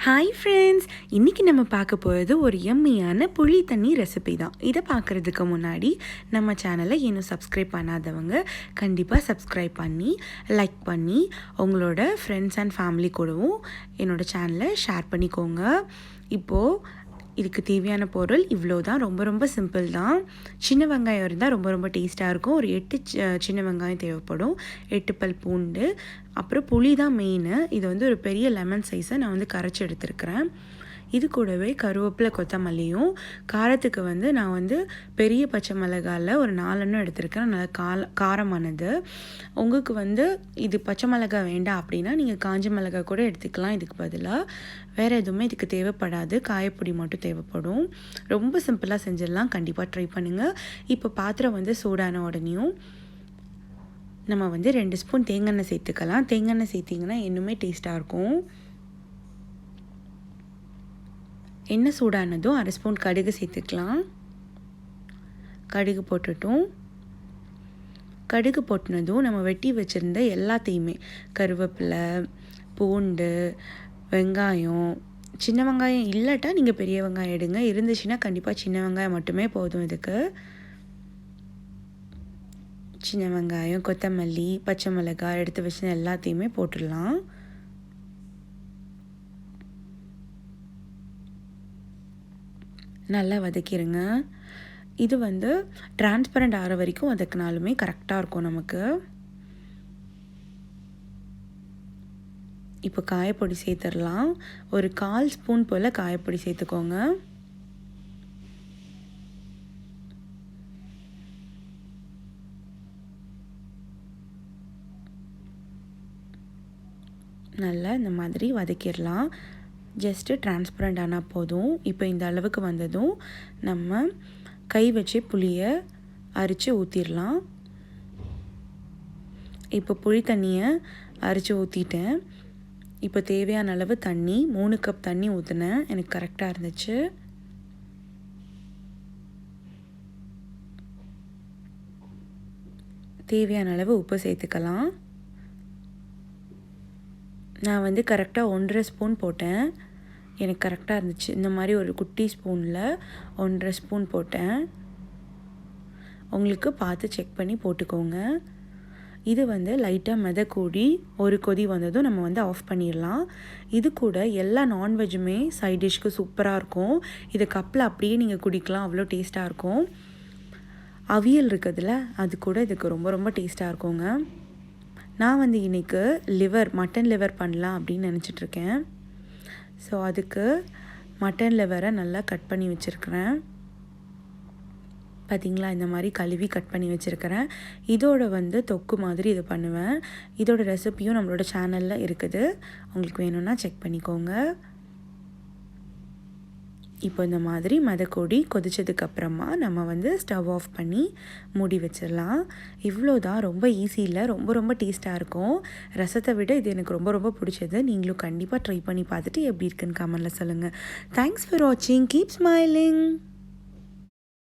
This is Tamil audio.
ஹாய் ஃப்ரெண்ட்ஸ், இன்றைக்கி நம்ம பார்க்க போகிறது ஒரு எம்மியான புளி தண்ணி ரெசிபி தான். இதை பார்க்குறதுக்கு முன்னாடி நம்ம சேனலை இன்னும் சப்ஸ்கிரைப் பண்ணாதவங்க கண்டிப்பாக சப்ஸ்கிரைப் பண்ணி லைக் பண்ணி உங்களோட ஃப்ரெண்ட்ஸ் அண்ட் ஃபேமிலி கூடவும் என்னோடய சேனலை ஷேர் பண்ணிக்கோங்க. இப்போது இதுக்கு தேவையான பொருள் இவ்வளோ தான். ரொம்ப ரொம்ப சிம்பிள் தான். சின்ன வெங்காயம் இருந்தால் ரொம்ப ரொம்ப டேஸ்ட்டாக இருக்கும். ஒரு 8 சின்ன வெங்காயம் தேவைப்படும், 8 பல் பூண்டு, அப்புறம் புளி தான் மெயின். இது வந்து ஒரு பெரிய லெமன் சைஸை நான் வந்து கரைச்சி எடுத்துருக்கிறேன். இது கூடவே கருவேப்பிலை, கொத்தமல்லியும், காரத்துக்கு வந்து நான் வந்து பெரிய பச்சை மிளகாயில் ஒரு 4 எடுத்துருக்கேன். நல்லா காரமானது. உங்களுக்கு வந்து இது பச்சை மிளகாய் வேண்டாம் அப்படின்னா நீங்கள் காஞ்ச மிளகாய் கூட எடுத்துக்கலாம். இதுக்கு பதிலாக வேறு எதுவுமே இதுக்கு தேவைப்படாது. காயப்பொடி மட்டும் தேவைப்படும். ரொம்ப சிம்பிளாக செஞ்சிடலாம். கண்டிப்பாக ட்ரை பண்ணுங்கள். இப்போ பாத்திரம் வந்து சூடான உடனேயும் நம்ம வந்து 2 ஸ்பூன் தேங்காய் சேர்த்துக்கலாம். தேங்காய் சேர்த்திங்கன்னா இன்னுமே டேஸ்ட்டாக இருக்கும். எண்ணெய் சூடானதும் 1/2 ஸ்பூன் கடுகு சேர்த்துக்கலாம். கடுகு போட்டுட்டும் கடுகு போட்டுனதும் நம்ம வெட்டி வச்சுருந்த எல்லாத்தையுமே, கருவேப்பிலை, பூண்டு, வெங்காயம், சின்ன வெங்காயம் இல்லாட்டா நீங்கள் பெரிய வெங்காயம் எடுங்க. இருந்துச்சுன்னா கண்டிப்பாக சின்ன வெங்காயம் மட்டுமே போதும். இதுக்கு சின்ன வெங்காயம், கொத்தமல்லி, பச்சை மிளகாய் எடுத்து வச்சு எல்லாத்தையுமே போட்டுடலாம். நல்லா வதக்கிடுங்க. இது வந்து டிரான்ஸ்பரண்ட் ஆகிற வரைக்கும் வதக்கினாலுமே கரெக்டாக இருக்கும் நமக்கு. இப்போ காயப்பொடி சேர்த்துடலாம். ஒரு 1/4 ஸ்பூன் போல் காயப்பொடி சேர்த்துக்கோங்க. நல்லா இந்த மாதிரி வதக்கிடலாம். ஜஸ்ட்டு டிரான்ஸ்பரண்ட் ஆனால் போதும். இப்போ இந்த அளவுக்கு வந்ததும் நம்ம கை வச்சு புளியை அரைச்சி ஊற்றிடலாம். இப்போ புளி தண்ணியை அரைச்சி ஊற்றிட்டேன். இப்போ தேவையான அளவு தண்ணி, 3 கப் தண்ணி ஊற்றினேன். எனக்கு கரெக்டாக இருந்துச்சு. தேவையான அளவு உப்பு சேர்த்துக்கலாம். நான் வந்து கரெக்டாக 1.5 ஸ்பூன் போட்டேன். எனக்கு கரெக்டாக இருந்துச்சு. இந்த மாதிரி ஒரு குட்டி ஸ்பூனில் 1.5 ஸ்பூன் போட்டேன். உங்களுக்கு பார்த்து செக் பண்ணி போட்டுக்கோங்க. இது வந்து லைட்டாக மிதக்கூடி ஒரு கொதி வந்ததும் நம்ம வந்து ஆஃப் பண்ணிடலாம். இது கூட எல்லா நான்வெஜ்ஜுமே சைட் டிஷ்க்கு சூப்பராக இருக்கும். இதை கப்பில் அப்படியே நீங்கள் குடிக்கலாம். அவ்வளோ டேஸ்ட்டாக இருக்கும். அவியல் இருக்குதுல்ல, அது கூட இதுக்கு ரொம்ப ரொம்ப டேஸ்ட்டாக இருக்குங்க. நான் வந்து இன்றைக்கி மட்டன் லிவர் பண்ணலாம் அப்படின்னு நினச்சிட்ருக்கேன். ஸோ அதுக்கு மட்டன் லிவரை நல்லா கட் பண்ணி வச்சுருக்கிறேன். பார்த்திங்களா, இந்த மாதிரி கழுவி கட் பண்ணி வச்சுருக்கிறேன். இதோட வந்து தொக்கு மாதிரி இது பண்ணுவேன். இதோட ரெசிப்பியும் நம்மளோட சேனலில் இருக்குது. உங்களுக்கு வேணும்னா செக் பண்ணிக்கோங்க. இப்போ இந்த மாதிரி மதக்கொடி கொதிச்சதுக்கப்புறமா நம்ம வந்து ஸ்டவ் ஆஃப் பண்ணி மூடி வச்சிடலாம். இவ்வளோ தான். ரொம்ப ஈஸியில் ரொம்ப ரொம்ப டேஸ்ட்டாக இருக்கும். ரசத்தை விட இது எனக்கு ரொம்ப ரொம்ப பிடிச்சது. நீங்களும் கண்டிப்பாக ட்ரை பண்ணி பார்த்துட்டு எப்படி இருக்குன்னு கமெண்ட்டில் சொல்லுங்கள். தேங்க்ஸ் ஃபார் வாட்சிங். Keep smiling.